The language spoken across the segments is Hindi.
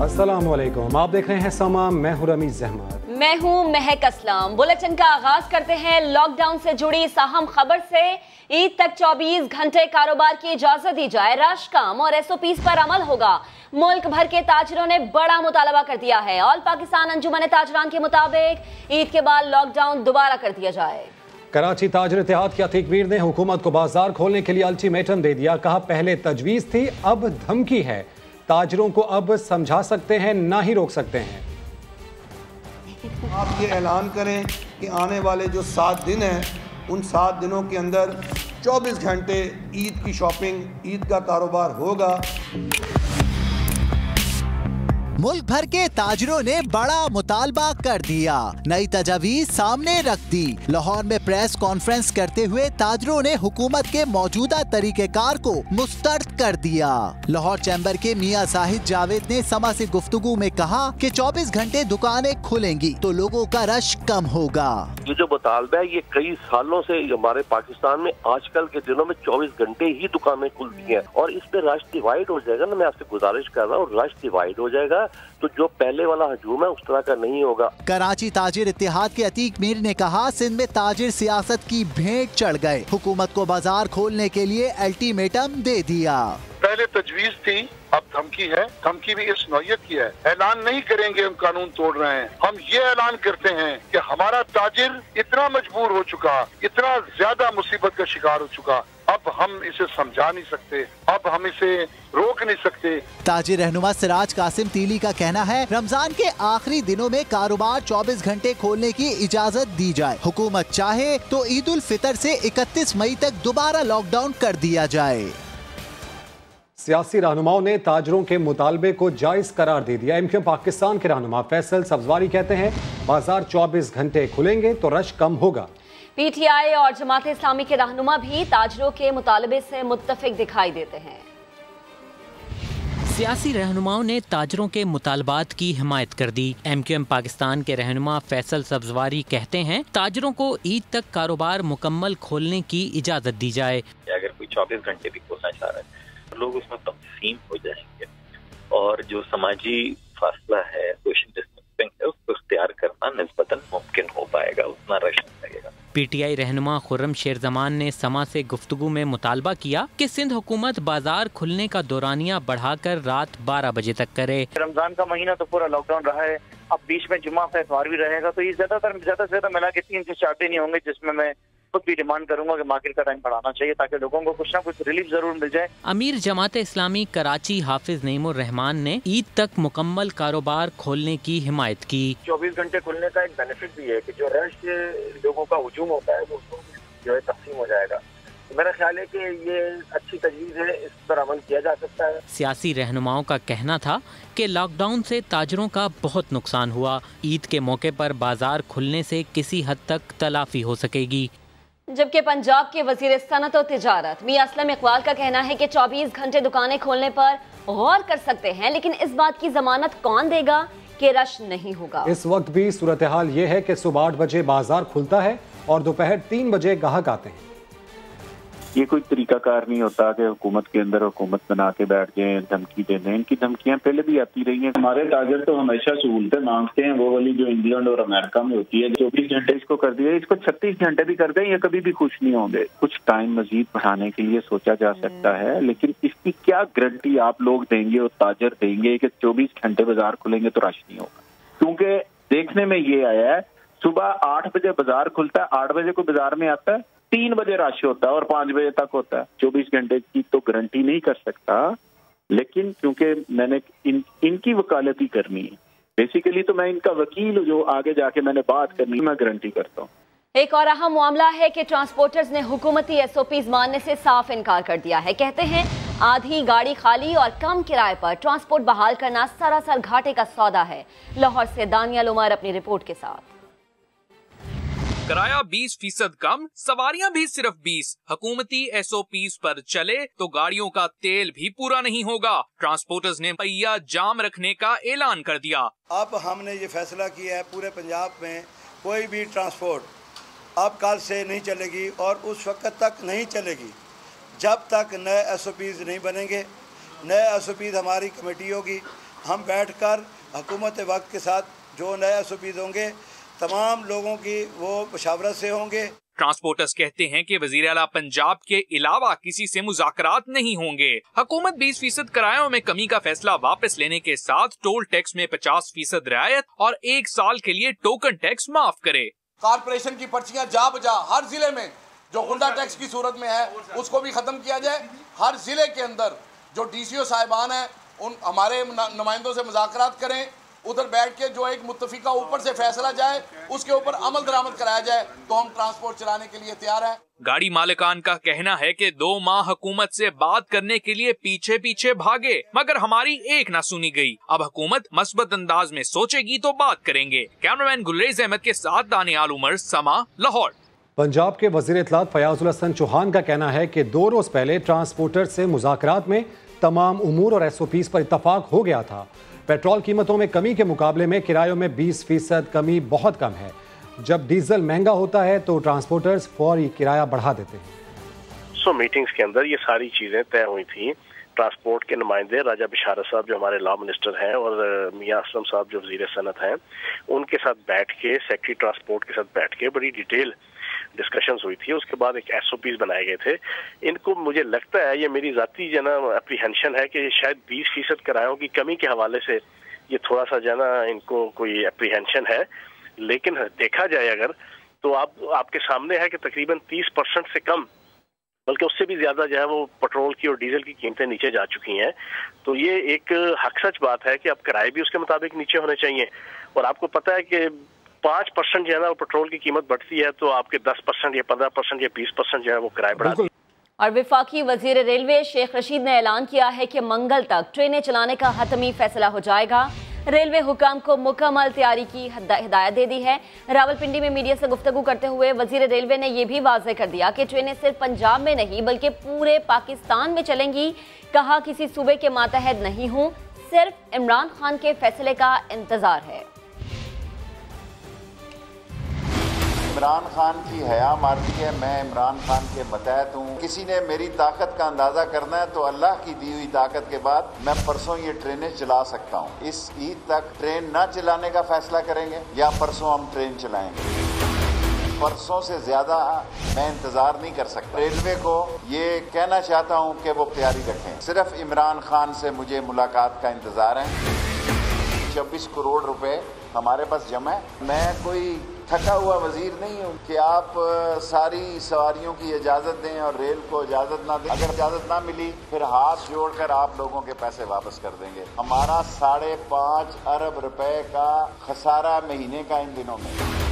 अस्सलामुअलैकुम, आप देख रहे हैं समा, मैं हूं रमीज अहमद। मैं हूं महक असलम। बुलेटिन का आगाज करते हैं लॉकडाउन से जुड़ी इस अहम खबर से। ईद तक 24 घंटे कारोबार की इजाजत दी जाए, रश कम और SOPs पर अमल होगा। मुल्क भर के ताजरों ने बड़ा मुतालबा कर दिया है। ऑल पाकिस्तान अंजुमन ताजरान के मुताबिक ईद के बाद लॉकडाउन दोबारा कर दिया जाए। कराची ताजर इत्तेहाद के अतीक मीर ने हुकूमत को बाजार खोलने के लिए अल्टीमेटम दे दिया। कहा पहले तजवीज थी, अब धमकी है। ताजरों को अब समझा सकते हैं, ना ही रोक सकते हैं। आप ये ऐलान करें कि आने वाले जो 7 दिन हैं, उन 7 दिनों के अंदर 24 घंटे ईद की शॉपिंग, ईद का कारोबार होगा। मुल्क भर के ताजरों ने बड़ा मुतालबा कर दिया, नई तजावीज सामने रख दी। लाहौर में प्रेस कॉन्फ्रेंस करते हुए ताजरों ने हुकूमत के मौजूदा तरीकेकार को मुस्तरद कर दिया। लाहौर चैम्बर के मियां साहिद जावेद ने समा से गुफ्तगू में कहा कि 24 घंटे दुकानें खुलेंगी तो लोगों का रश कम होगा। ये जो मुतालबा है, ये कई सालों से हमारे पाकिस्तान में आजकल के दिनों में 24 घंटे ही दुकानें खुलती हैं और इस पे रश डिवाइड हो जाएगा ना। मैं आपसे गुजारिश कर रहा हूँ, रश डिवाइड हो जाएगा तो जो पहले वाला हजूम है उस तरह का नहीं होगा। कराची ताजिर इत्तेहाद के अतीक मीर ने कहा सिंध में ताजिर सियासत की भेंट चढ़ गए, हुकूमत को बाजार खोलने के लिए अल्टीमेटम दे दिया। पहले तजवीज थी, अब धमकी है। धमकी भी इस नौयत की है। ऐलान नहीं करेंगे हम कानून तोड़ रहे हैं, हम ये ऐलान करते हैं कि हमारा ताजिर इतना मजबूर हो चुका, इतना ज्यादा मुसीबत का शिकार हो चुका, अब हम इसे समझा नहीं सकते, अब हम इसे रोक नहीं सकते। ताजिर रहनुमा सिराज कासिम तीली का कहना है रमजान के आखिरी दिनों में कारोबार 24 घंटे खोलने की इजाजत दी जाए। हुकूमत चाहे तो ईद उल फितर से 31 मई तक दोबारा लॉकडाउन कर दिया जाए। सियासी रहनुमाओं ने ताजरों के मुतालबे को जायज करार दे दिया। MQM पाकिस्तान के रहनुमा फैसल सब्जवारी कहते हैं बाजार 24 घंटे खुलेंगे तो रश कम होगा। PTI और जमात इस्लामी के रहनुमा भी ताजरों के मुतालबे से मुत्तफिक दिखाई देते हैं। सियासी रहनुमाओं ने ताजरों के मुतालबात की हिमायत कर दी। MQM पाकिस्तान के रहनुमा फैसल सब्जवारी कहते हैं ताजरों को ईद तक कारोबार मुकम्मल खोलने की इजाजत दी जाए। अगर कोई 24 घंटे भी खोलना चाह रहा है तो लोग उसमें तकसीम हो जाएंगे और जो समाजी फासला है, सोशल डिस्टेंसिंग है, उसको इख्तियार करना निस्बतन मुमकिन हो पाएगा, उतना रश नहीं लगेगा। PTI रहनुमा खुर्रम शेर जमान ने समा से गुफ्तगू में मुतालबा किया कि सिंध हुकूमत बाजार खुलने का दौरानिया बढ़ाकर रात 12 बजे तक करे। रमजान का महीना तो पूरा लॉकडाउन रहा है, अब बीच में जुम्मा का इतवार भी रहेगा, तो ये ज्यादा से ज्यादा मिला के 3 से 4 दिन ही होंगे जिसमें मैं खुद भी डिमांड करूंगा कि मार्केट का टाइम बढ़ाना चाहिए ताकि लोगों को कुछ ना कुछ रिलीफ जरूर मिल जाए। अमीर जमात इस्लामी कराची हाफिज नईमुर रहमान ने ईद तक मुकम्मल कारोबार खोलने की हिमायत की। 24 घंटे खुलने का एक बेनिफिट भी है कि जो रश लोगों का हुजूम होता है वो जो है तकसीम हो जाएगा। मेरा ख्याल है कि ये अच्छी तजवीज़ है, इस पर अमल किया जा सकता है। सियासी रहनुमाओं का कहना था कि लॉकडाउन से ताजरों का बहुत नुकसान हुआ, ईद के मौके पर बाजार खुलने से किसी हद तक तलाफी हो सकेगी। जबकि पंजाब के वजीर सनत और तिजारत मियां असलम इकबाल का कहना है कि 24 घंटे दुकानें खोलने पर गौर कर सकते हैं, लेकिन इस बात की जमानत कौन देगा कि रश नहीं होगा। इस वक्त भी सूरत हाल ये है कि सुबह 8 बजे बाजार खुलता है और दोपहर 3 बजे गाहक आते हैं। ये कोई तरीकाकार नहीं होता कि हुकूमत के अंदर हुकूमत बना के बैठ जाए, धमकी दे दें। इनकी धमकियां पहले भी आती रही हैं। हमारे ताजर तो हमेशा सहूलतें मांगते हैं, वो वाली जो इंग्लैंड और अमेरिका में होती है। 24 घंटे इसको कर दिया, इसको 36 घंटे भी कर दें, ये कभी भी खुश नहीं होंगे। कुछ टाइम मजीद बढ़ाने के लिए सोचा जा सकता है, लेकिन इसकी क्या गारंटी आप लोग देंगे और ताजर देंगे कि 24 घंटे बाजार खुलेंगे तो रश नहीं होगा? क्योंकि देखने में ये आया है सुबह 8 बजे बाजार खुलता है, 8 बजे को बाजार में आता है, 3 बजे रश होता है और 5 बजे तक होता है। 24 घंटे की तो गारंटी नहीं कर सकता, लेकिन क्योंकि मैंने इनकी वकालत ही करनी है बेसिकली, तो मैं इनका वकील जो आगे जाके मैंने बात करनी, मैं गारंटी करता हूँ। एक और अहम मामला है कि ट्रांसपोर्टर्स ने हुकूमती SOPs मानने से साफ इनकार कर दिया है। कहते हैं आधी गाड़ी खाली और कम किराए पर ट्रांसपोर्ट बहाल करना सरासर घाटे का सौदा है। लाहौर से दानियल उमर अपनी रिपोर्ट के साथ। किराया 20% कम, सवारियां भी सिर्फ 20। हुकूमती SOPs पर चले तो गाड़ियों का तेल भी पूरा नहीं होगा। ट्रांसपोर्टर्स ने पहिया जाम रखने का ऐलान कर दिया। अब हमने ये फैसला किया है पूरे पंजाब में कोई भी ट्रांसपोर्ट अब कल से नहीं चलेगी और उस वक्त तक नहीं चलेगी जब तक नए SOPs नहीं बनेंगे। नए SOPs हमारी कमेटी होगी, हम बैठकर हुकूमत वक्त के साथ जो नए SOPs होंगे तमाम लोगों की वो मुशावरत से होंगे। ट्रांसपोर्टर्स कहते हैं कि वजीर आला पंजाब के अलावा किसी से मुज़ाकरात नहीं होंगे। हुकूमत 20% किरायों में कमी का फैसला वापस लेने के साथ टोल टैक्स में 50% रियायत और 1 साल के लिए टोकन टैक्स माफ करे। कारपोरेशन की पर्चियां जा बजा हर जिले में जो गुंडा टैक्स की सूरत में है उसको भी खत्म किया जाए। हर जिले के अंदर जो DCO साहिबान है उन हमारे नुमाइंदों से मुज़ाकरात करें, उधर बैठ के जो एक मुत्तफिका ऊपर से फैसला जाए उसके ऊपर अमल दरामद कराया जाए तो हम ट्रांसपोर्ट चलाने के लिए तैयार हैं। गाड़ी मालिकान का कहना है कि 2 माह हुकूमत से बात करने के लिए पीछे पीछे भागे मगर हमारी एक ना सुनी गई। अब हुकूमत मस्बत अंदाज में सोचेगी तो बात करेंगे। कैमरामैन गुलरेज अहमद के साथ दानियाल उमर, समा, लाहौर। पंजाब के वजीर इत्तलात फयाजुल हसन चौहान का कहना है कि 2 रोज पहले ट्रांसपोर्टर से मुज़ाकरात में तमाम उमूर और SOPs पर इत्तफाक हो गया था। पेट्रोल कीमतों में कमी के मुकाबले में किरायों में 20% कमी बहुत कम है। जब डीजल महंगा होता है तो ट्रांसपोर्टर्स फौरी किराया बढ़ा देते हैं। मीटिंग्स के अंदर ये सारी चीजें तय हुई थी। ट्रांसपोर्ट के नुमाइंदे राजा बिशारत साहब जो हमारे लॉ मिनिस्टर हैं और मियां असलम साहब जो वजीर सनत हैं उनके साथ बैठ के, सेक्रेटरी ट्रांसपोर्ट के साथ बैठ के बड़ी डिटेल डिस्कशंस हुई थी। उसके बाद एक SOPs बनाए गए थे। इनको मुझे लगता है, ये मेरी जाती जो ना एप्रीहेंशन है कि शायद 20% किरायों की कमी के हवाले से ये थोड़ा सा जो ना इनको कोई एप्रीहेंशन है। लेकिन देखा जाए अगर तो आपके सामने है कि तकरीबन 30% से कम बल्कि उससे भी ज्यादा जो है वो पेट्रोल की और डीजल की कीमतें नीचे जा चुकी हैं। तो ये एक हक सच बात है कि अब किराए भी उसके मुताबिक नीचे होने चाहिए। और आपको पता है कि 5% जो है ना पेट्रोल की कीमत बढ़ती है तो आपके 10% या 15% या 20% जो है वो किराए बढ़ाती है। और वफाकी वजीर रेलवे शेख रशीद ने ऐलान किया है कि मंगल तक ट्रेनें चलाने का हतमी फैसला हो जाएगा। रेलवे हुकाम को मुकम्मल तैयारी की हिदायत दे दी है। रावलपिंडी में मीडिया से गुफ्तगू करते हुए वजीर रेलवे ने यह भी वाज़ेह कर दिया कि ट्रेनें सिर्फ पंजाब में नहीं बल्कि पूरे पाकिस्तान में चलेंगी। कहा किसी सूबे के मातहत नहीं हूँ, सिर्फ इमरान खान के फैसले का इंतजार है। इमरान खान की हया मारती है, मैं इमरान खान के मतहत हूँ। किसी ने मेरी ताकत का अंदाजा करना है तो अल्लाह की दी हुई ताकत के बाद मैं परसों ये ट्रेनें चला सकता हूँ। इस ईद तक ट्रेन न चलाने का फैसला करेंगे या परसों हम ट्रेन चलाएंगे। परसों से ज्यादा मैं इंतजार नहीं कर सकता। रेलवे को ये कहना चाहता हूँ कि वो तैयारी रखें। सिर्फ इमरान खान से मुझे मुलाकात का इंतजार है। 26 करोड़ रुपए हमारे पास जमा है। मैं कोई थका हुआ वजीर नहीं हूँ कि आप सारी सवारियों की इजाजत दें और रेल को इजाजत ना दें। अगर इजाजत ना मिली फिर हाथ जोड़कर आप लोगों के पैसे वापस कर देंगे। हमारा 5.5 अरब रुपए का खसारा महीने का इन दिनों में।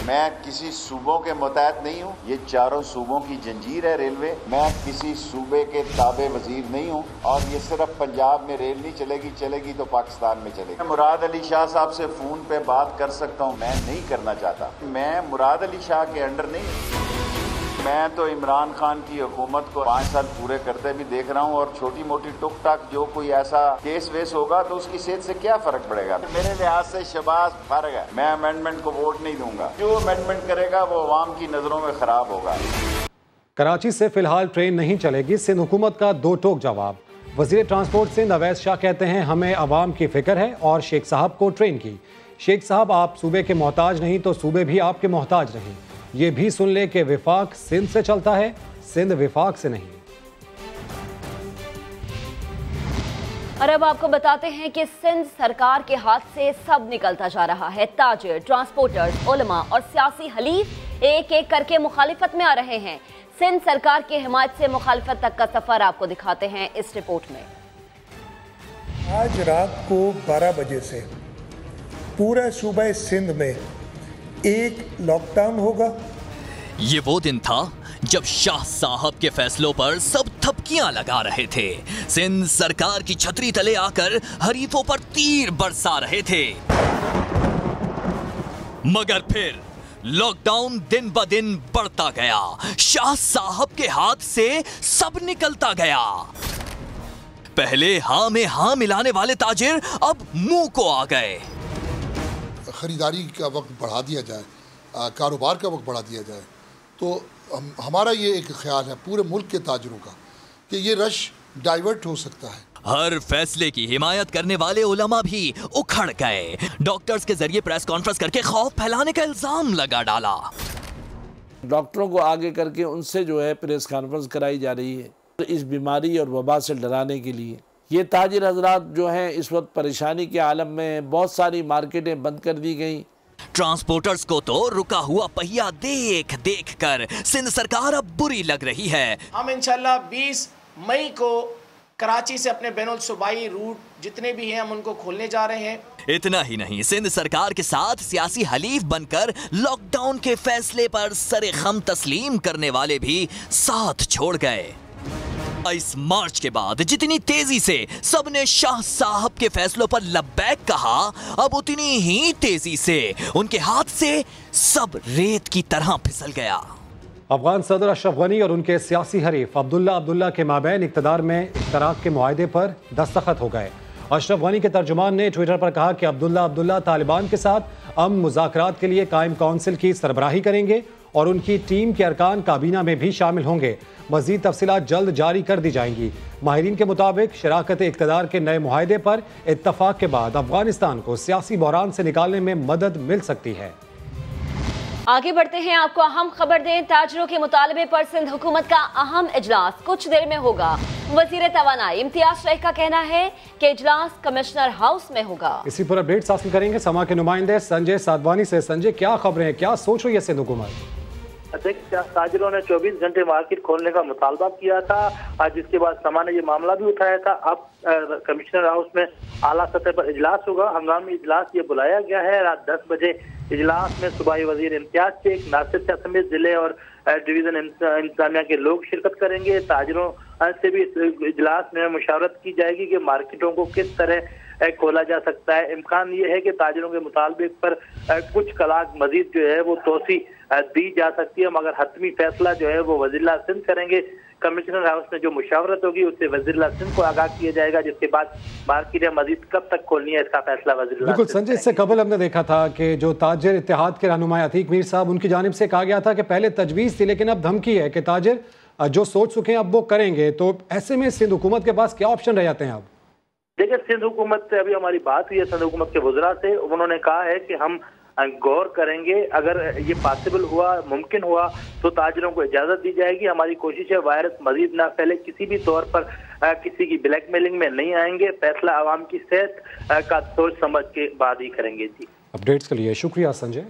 मैं किसी सूबों के मुताहत नहीं हूँ, ये चारों सूबों की जंजीर है रेलवे। मैं किसी सूबे के ताबे वजीर नहीं हूँ और ये सिर्फ पंजाब में रेल नहीं चलेगी, चलेगी तो पाकिस्तान में चलेगी। मैं मुराद अली शाह साहब से फोन पे बात कर सकता हूँ, मैं नहीं करना चाहता। मैं मुराद अली शाह के अंडर नहीं, मैं तो इमरान खान की हुकूमत को 5 साल पूरे करते भी देख रहा हूँ और छोटी मोटी टुक टाक जो कोई ऐसा केस वेस होगा तो उसकी सेहत से क्या फर्क पड़ेगा। मेरे लिहाज से शबाज फर्क है। मैं अमेंडमेंट को वोट नहीं दूंगा। जो अमेंडमेंट करेगा वो अवाम की नजरों में खराब होगा। कराची से फिलहाल ट्रेन नहीं चलेगी, सिंध हुकूमत का 2 टोक जवाब। वजीर ट्रांसपोर्ट सिंध अवैस शाह कहते हैं हमें अवाम की फिक्र है और शेख साहब को ट्रेन की। शेख साहब आप सूबे के मोहताज नहीं तो सूबे भी आपके मोहताज नहीं। ये भी सुन ले कि विफाक सिंध से चलता है, सिंध विफाक से नहीं। और अब आपको बताते हैं कि सिंध सरकार के हाथ से सब निकलता जा रहा है। ताजिर, ट्रांसपोर्टर्स, उलमा और सियासी हलीफ एक एक करके मुखालिफत में आ रहे हैं। सिंध सरकार की हिमायत से मुखालिफत तक का सफर आपको दिखाते हैं इस रिपोर्ट में। आज रात को 12 बजे से पूरा सूबा सिंध में एक लॉकडाउन होगा। ये वो दिन था जब शाह साहब के फैसलों पर सब थपकियां लगा रहे थे। सिंध सरकार की छतरी तले आकर हरीफों पर तीर बरसा रहे थे। मगर फिर लॉकडाउन दिन ब दिन बढ़ता गया। शाह साहब के हाथ से सब निकलता गया। पहले हाँ में हाँ मिलाने वाले ताजिर अब मुंह को आ गए। ख़रीदारी का वक्त बढ़ा दिया जाए, कारोबार का वक्त बढ़ा दिया जाए। तो हमारा ये एक ख्याल है पूरे मुल्क के ताजरों का कि ये रश डाइवर्ट हो सकता है। हर फैसले की हिमायत करने वाले उलमा भी उखड़ गए। डॉक्टर्स के जरिए प्रेस कॉन्फ्रेंस करके खौफ फैलाने का इल्जाम लगा डाला। डॉक्टरों को आगे करके उनसे जो है प्रेस कॉन्फ्रेंस कराई जा रही है, तो इस बीमारी और वबा से डराने के लिए। ये ताजिर हजरात जो हैं इस वक्त परेशानी के आलम में, बहुत सारी मार्केटें बंद कर दी गई। ट्रांसपोर्टर्स को तो रुका हुआ पहिया देख देख कर सिंध सरकार अब बुरी लग रही है। हम इंशाल्लाह 20 मई को कराची से अपने बैनुल सूबाई रूट जितने भी हैं हम उनको खोलने जा रहे हैं। इतना ही नहीं, सिंध सरकार के साथ सियासी हलीफ बनकर लॉकडाउन के फैसले पर सरे खम तस्लीम करने वाले भी साथ छोड़ गए। इस मार्च के बाद जितनी तेजी से सबने शाह साहब के फैसलों पर लब्बैक कहा, अब उतनी ही तेजी से उनके हाथ से सब रेत की तरह फिसल गया। अफगान सदर अशरफ गनी और उनके सियासी हरीफ अब्दुल्ला के माबैन इक़्तिदार में इश्तराक के मुआहदे पर दस्तखत हो गए। अशरफ गनी के तर्जुमान ने ट्विटर पर कहा कि अब्दुल्ला तालिबान के साथ अमन मुज़ाकरात के लिए कायम काउंसिल की सरबराही करेंगे और उनकी टीम के अरकान काबीना में भी शामिल होंगे। मज़ीद तफसीलात जल्द जारी कर दी जाएंगी। माहिरीन के मुताबिक शराकत इक़्तिदार के नए मुआहदे पर इत्तफाक के बाद अफगानिस्तान को सियासी बहरान से निकालने में मदद मिल सकती है। आगे बढ़ते हैं, आपको अहम खबर दें। ताजरों के मुतालबे पर सिंध हुकूमत का अहम इजलास कुछ देर में होगा। वजीर तवानाई इम्तियाज शेख का कहना है कि इजलास कमिश्नर हाउस में होगा। इसी पर अपडेट्स हासिल करेंगे समा के नुमाइंदे संजय साधवानी से। संजय, क्या खबरें हैं, क्या सोच रही है सिंध हुकूमत? ताजिरों ने 24 घंटे मार्केट खोलने का मुतालबा किया था, आज जिसके बाद समा ने ये मामला भी उठाया था। अब कमिश्नर हाउस में आला सतह पर इजलास होगा। हंगामी इजलास ये बुलाया गया है। रात 10 बजे इजलास में सूबाई वजीर इम्तियाज शेख, नासिर शाह समेत जिले और डिवीजन इंतजामिया के लोग शिरकत करेंगे। ताजिरों से भी इस इजलास में मुशावरत की जाएगी कि मार्केटों को किस तरह खोला जा सकता है। इम्कान ये है कि ताजिरों के मुतालबे पर कुछ कलाक मजीद जो है वो तोसी दी जा सकती है, मगर हतमी फैसला जो है वो वज़ीर सिंध करेंगे। कमिश्नर हाउस में जो मुशावरत होगी उससे वज़ीर सिंध को आगाह किया जाएगा, जिसके बाद मार्केटें मजीद कब तक खोलनी है इसका फैसला वज़ीर। बिल्कुल संजय, इससे कबल हमने देखा था कि जो ताजिर इत्तेहाद के रहनुमा अतीक मीर साहब, उनकी जानिब से कहा गया था कि पहले तजवीज़ थी लेकिन अब धमकी है कि ताजिर जो सोच चुके हैं अब वो करेंगे। तो ऐसे में सिंध हुकूमत के पास क्या ऑप्शन रह जाते हैं अब? देखिए, सिंध हुकूमत से अभी हमारी बात हुई है, सिंध हुकूमत के वज़रा से। उन्होंने कहा है कि हम गौर करेंगे, अगर ये पॉसिबल हुआ, मुमकिन हुआ तो ताजिरों को इजाजत दी जाएगी। हमारी कोशिश है वायरस मजीद ना फैले, किसी भी तौर पर किसी की ब्लैकमेलिंग में नहीं आएंगे। फैसला आवाम की सेहत का सोच समझ के बाद ही करेंगे। जी, अपडेट्स के लिए शुक्रिया संजय।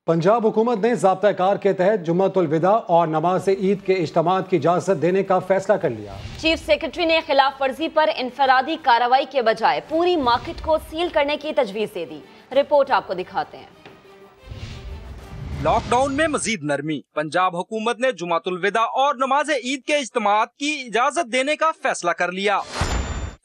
पंजाब हुकूमत ने ज़ाब्ता कार के तहत जुम्मतुल विदा और नमाज ईद के इज्तिमात की इजाज़त देने का फैसला कर लिया। चीफ सेक्रेटरी ने खिलाफ वर्जी पर इनफरादी कार्रवाई के बजाय पूरी मार्केट को सील करने की तजवीज़ दे दी। रिपोर्ट आपको दिखाते हैं। लॉकडाउन में मजीद नरमी, पंजाब हुकूमत ने जुम्मतुल विदा और नमाज ईद के इज्तिमात की इजाज़त देने का फैसला कर लिया।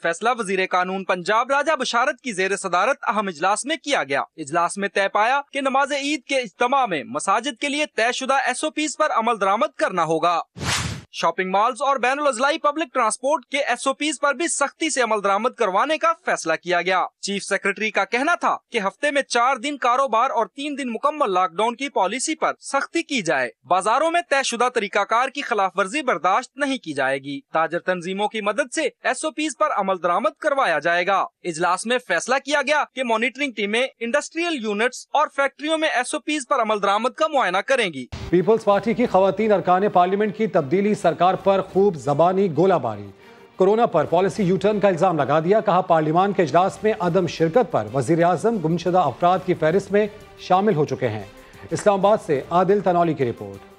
फैसला वजीर कानून पंजाब राजा बशारत की जेर सदारत अहम इजलास में किया गया। इजलास में तय पाया कि नमाज ईद के इज्तिमा में मसाजिद के लिए तयशुदा SOPs पर अमल दरामद करना होगा। शॉपिंग मॉल्स और बैनुल अज़लाई पब्लिक ट्रांसपोर्ट के SOPs पर भी सख्ती से अमल दरामद करवाने का फैसला किया गया। चीफ सेक्रेटरी का कहना था कि हफ्ते में 4 दिन कारोबार और 3 दिन मुकम्मल लॉकडाउन की पॉलिसी पर सख्ती की जाए। बाजारों में तयशुदा तरीकाकार की खिलाफ वर्जी बर्दाश्त नहीं की जाएगी। ताजर तंजीमों की मदद से SOPs पर अमल दरामद करवाया जाएगा। इजलास में फैसला किया गया कि मॉनिटरिंग टीमें इंडस्ट्रियल यूनिट्स और फैक्ट्रियों में SOPs पर अमल दरामद का मुआयना करेंगी। पीपल्स पार्टी की खवातीन अरकान पार्लियामेंट की तब्दीली सरकार पर खूब जबानी गोलाबारी। कोरोना पर पॉलिसी यूटर्न का इल्जाम लगा दिया। कहा पार्लियामान के इजलास में अदम शिरकत पर वजीर आजम गुमशुदा अफराद की फहरिस्त में शामिल हो चुके हैं। इस्लामाबाद से आदिल तनौली की रिपोर्ट।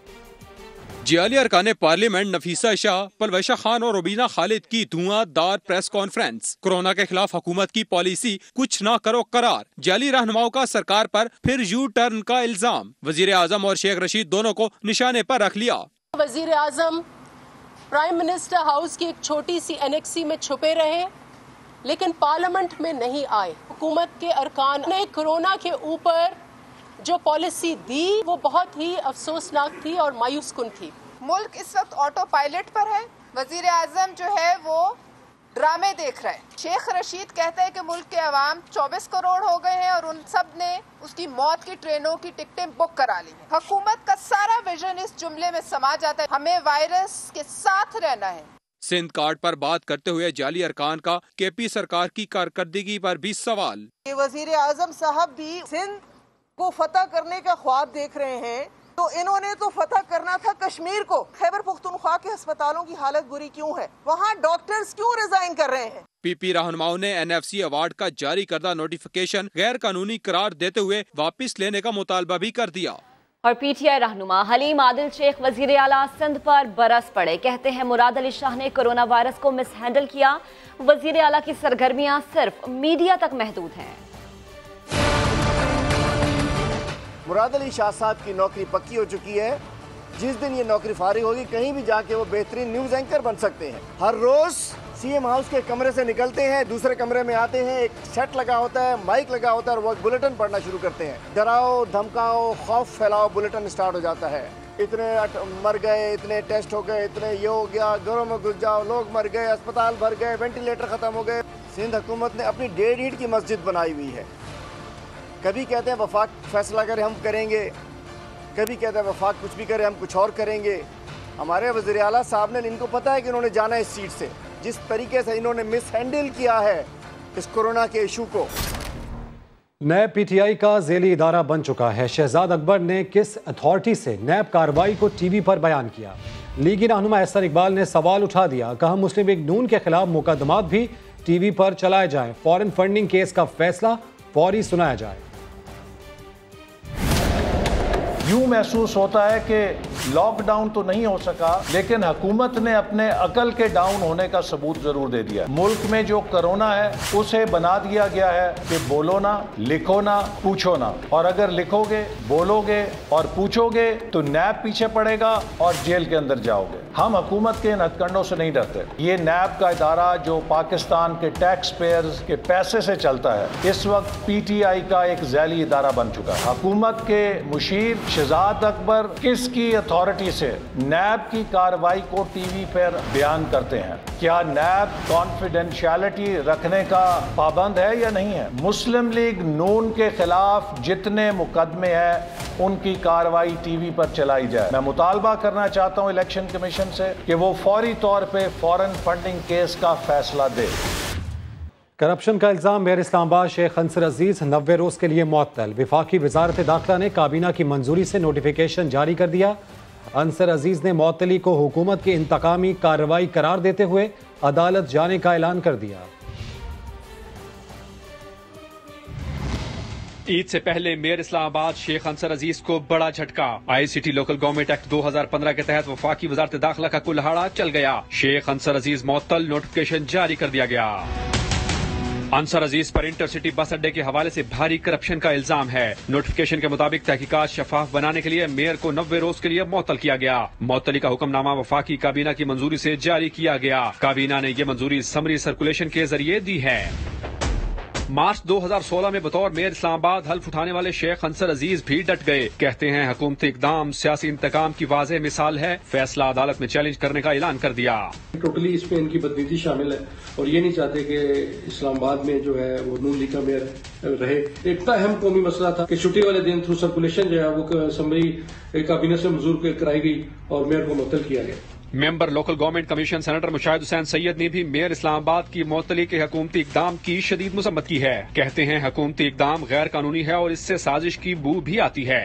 जियाली अरकान पार्लियामेंट नफीसा शाह, परवैशा खान और रुबीना खालिद की धुआंधार प्रेस कॉन्फ्रेंस। कोरोना के खिलाफ हुकूमत की पॉलिसी कुछ ना करो करार। जियाली रहनुमाओं का सरकार पर फिर यू टर्न का इल्जाम। वजीर आजम और शेख रशीद दोनों को निशाने पर रख लिया। वजीर आजम प्राइम मिनिस्टर हाउस की एक छोटी सी एनेक्सी में छुपे रहे, लेकिन पार्लियामेंट में नहीं आए। हुकूमत के अरकान ने कोरोना के ऊपर जो पॉलिसी दी वो बहुत ही अफसोसनाक थी और मायूस कुन थी। मुल्क इस वक्त ऑटो पायलट पर है। वजीर आजम जो है वो ड्रामे देख रहे हैं। शेख रशीद कहते हैं कि मुल्क के अवाम 24 करोड़ हो गए हैं और उन सब ने उसकी मौत की ट्रेनों की टिकटें बुक करा ली हैं। हुकूमत का सारा विजन इस जुमले में समा जाता है, हमें वायरस के साथ रहना है। सिंध कार्ड पर बात करते हुए जाली अरकान का केपी सरकार की कारकर्दगी पर भी सवाल। वजीर आजम साहब भी सिंध को फतह करने का ख्वाब देख रहे हैं, तो इन्होंने तो फतह करना था कश्मीर को। खैबर पुख्तनख्वा के अस्पतालों की हालत बुरी क्यों है? वहाँ डॉक्टर्स क्यों रिजाइन कर रहे हैं? पीपी रहनुमाओं ने NFC अवार्ड का जारी करदा नोटिफिकेशन गैर कानूनी करार देते हुए वापस लेने का मुतालबा भी कर दिया। और PTI रहनुमा हलीम आदिल शेख वजीर आला सिंध पर बरस पड़े। कहते हैं मुराद अली शाह ने कोरोना वायरस को मिसहैंडल किया। वजीर आला की सरगर्मियां सिर्फ मीडिया तक महदूद हैं। मुराद अली शाह साहब की नौकरी पक्की हो चुकी है। जिस दिन ये नौकरी फारिग होगी, कहीं भी जाके वो बेहतरीन न्यूज़ एंकर बन सकते हैं। हर रोज़ CM हाउस के कमरे से निकलते हैं, दूसरे कमरे में आते हैं, एक सेट लगा होता है, माइक लगा होता है और वो बुलेटिन पढ़ना शुरू करते हैं। डराओ, धमकाओ, खौफ फैलाओ, बुलेटिन स्टार्ट हो जाता है। इतने मर गए, इतने टेस्ट हो गए, इतने ये हो गया, घरों में घुस जाओ, लोग मर गए, अस्पताल भर गए, वेंटिलेटर ख़त्म हो गए। सिंध हुकूमत ने अपनी 1.5 ईंट की मस्जिद बनाई हुई है। कभी कहते हैं वफाक फैसला करे हम करेंगे, कभी कहते हैं वफाक कुछ भी करे हम कुछ और करेंगे। हमारे वज़ीर आला साहब ने, इनको पता है कि इन्होंने जाना इस सीट से। जिस तरीके से इन्होंने मिसहैंडल किया है इस कोरोना के इशू को। नैब PTI का ज़ेली इदारा बन चुका है। शहजाद अकबर ने किस अथॉरिटी से नैब कार्रवाई को TV पर बयान किया। लीगी रहनुमा एहसन इकबाल ने सवाल उठा दिया। कहा मुस्लिम लीग नून के खिलाफ मुकदमात भी TV पर चलाए जाएं। फॉरेन फंडिंग केस का फैसला फौरी सुनाया जाए। यूं महसूस होता है कि लॉकडाउन तो नहीं हो सका, लेकिन हुकूमत ने अपने अकल के डाउन होने का सबूत जरूर दे दिया। मुल्क में जो कोरोना है उसे बना दिया गया है कि बोलो ना, लिखो ना, पूछो ना। और अगर लिखोगे, बोलोगे और पूछोगे तो नैब पीछे पड़ेगा और जेल के अंदर जाओगे। हम हुकूमत के इन हथकंडों से नहीं डरते। ये नैब का इदारा जो पाकिस्तान के टैक्स पेयर्स के पैसे से चलता है, इस वक्त PTI का एक ज़ैली इदारा बन चुका है। हुकूमत के मुशीर शहजाद अकबर किसकी अथॉरिटी से नैब की कार्रवाई को TV पर बयान करते हैं? क्या नैब कॉन्फिडेंशियलिटी रखने का पाबंद है या नहीं है? मुस्लिम लीग नून के खिलाफ जितने मुकदमे हैं उनकी कार्रवाई TV पर चलाई जाए। मैं मुतालबा करना चाहता हूं इलेक्शन कमीशन से कि वो फौरी तौर पे फॉरेन फंडिंग केस का फैसला दे। करप्शन का इल्जाम मेयर इस्लामाबाद शेख अंसर अजीज 90 रोज के लिए मुअत्तल। वफाकी वजारत दाखिला ने काबीना की मंजूरी से नोटिफिकेशन जारी कर दिया। अंसर अजीज ने मुअत्तली को हुकूमत की इंतकामी कार्रवाई करार देते हुए अदालत जाने का ऐलान कर दिया। ईद से पहले मेयर इस्लामाबाद शेख अंसर अजीज को बड़ा झटका। ICT लोकल गवर्नमेंट एक्ट 2015 के तहत वफाकी वजारत दाखिला का कुल्हाड़ा चल गया। शेख अंसर अजीज मुअत्तल, नोटिफिकेशन जारी कर दिया गया। अंसर अजीज पर इंटरसिटी बस अड्डे के हवाले से भारी करप्शन का इल्जाम है। नोटिफिकेशन के मुताबिक तहकीकात शफाफ बनाने के लिए मेयर को 90 रोज के लिए मुअत्तल किया गया। मुअत्तली का हुक्मनामा वफाकी काबीना की मंजूरी से जारी किया गया। काबीना ने यह मंजूरी समरी सर्कुलेशन के जरिए दी है। मार्च 2016 में बतौर मेयर इस्लामाबाद हल्फ उठाने वाले शेख अंसर अजीज भी डट गए। कहते हैं हुकूमती इकदाम सियासी इंतकाम की वाज़ेह मिसाल है। फैसला अदालत में चैलेंज करने का ऐलान कर दिया। टोटली इसमें इनकी बदनीति शामिल है और ये नहीं चाहते कि इस्लामाबाद में जो है वो नून लीग का मेयर रहे। एक अहम कौमी मसला था कि छुट्टी वाले दिन थ्रू सर्कुलेशन जो है वो समरी काबीना से मंजूर कराई गई और मेयर को मुअत्तल किया गया। Member local government commission senator Mushahid Hussain Syed ने भी मेयर इस्लामाबाद की मुअत्तली के हुकूमती इकदाम की शदीद मुसम्मत की है। कहते हैं हुकूमती इकदाम गैर कानूनी है और इससे साजिश की बू भी आती है।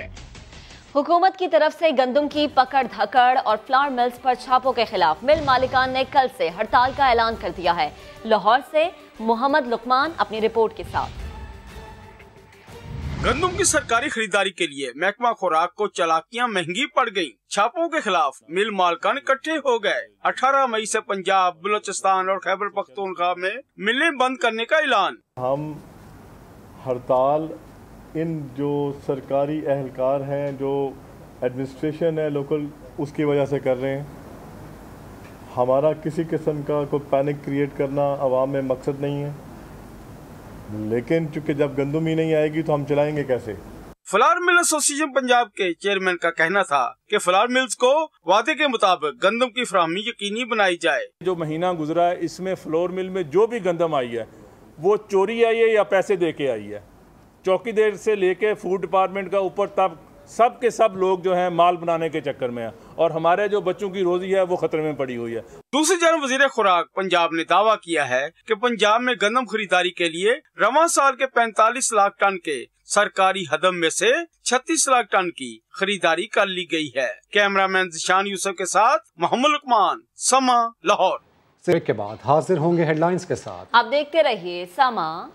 हुकूमत की तरफ से गंदम की पकड़ धकड़ और फ्लावर मिल्स पर छापों के खिलाफ मिल मालिकान ने कल से हड़ताल का ऐलान कर दिया है। लाहौर से मोहम्मद लुकमान अपनी रिपोर्ट के साथ। गंदम की सरकारी खरीदारी के लिए महकमा खुराक को चालाकियां महंगी पड़ गयी। छापों के खिलाफ मिल मालिकान इकट्ठे हो गए। 18 मई से पंजाब, बलूचिस्तान और खैबर पख्तूनख्वा में मिलें बंद करने का ऐलान। हम हड़ताल इन जो सरकारी एहलकार हैं, जो एडमिनिस्ट्रेशन है लोकल, उसकी वजह से कर रहे हैं। हमारा किसी किस्म का कोई पैनिक क्रिएट करना अवाम में मकसद नहीं है, लेकिन चूंकि जब गंदम ही नहीं आएगी तो हम चलाएंगे कैसे। फ्लावर मिल एसोसिएशन पंजाब के चेयरमैन का कहना था कि फ्लावर मिल्स को वादे के मुताबिक गंदम की फराहमी यकीनी बनाई जाए। जो महीना गुजरा है इसमें फ्लोर मिल में जो भी गंदम आई है वो चोरी आई है या पैसे दे के आई है। चौकीदार से लेके फूड डिपार्टमेंट का ऊपर तक सब के सब लोग जो हैं माल बनाने के चक्कर में हैं और हमारे जो बच्चों की रोजी है वो खतरे में पड़ी हुई है। दूसरी जानब वजीर खुराक पंजाब ने दावा किया है कि पंजाब में गंदम खरीदारी के लिए रवां साल के 45 लाख टन के सरकारी हदम में से 36 लाख टन की खरीदारी कर ली गई है। कैमरामैन जिशान यूसुफ के साथ मोहम्मद लुकमान, समा, लाहौर। के बाद हाजिर होंगे हेडलाइंस के साथ। आप देखते रहिए समा।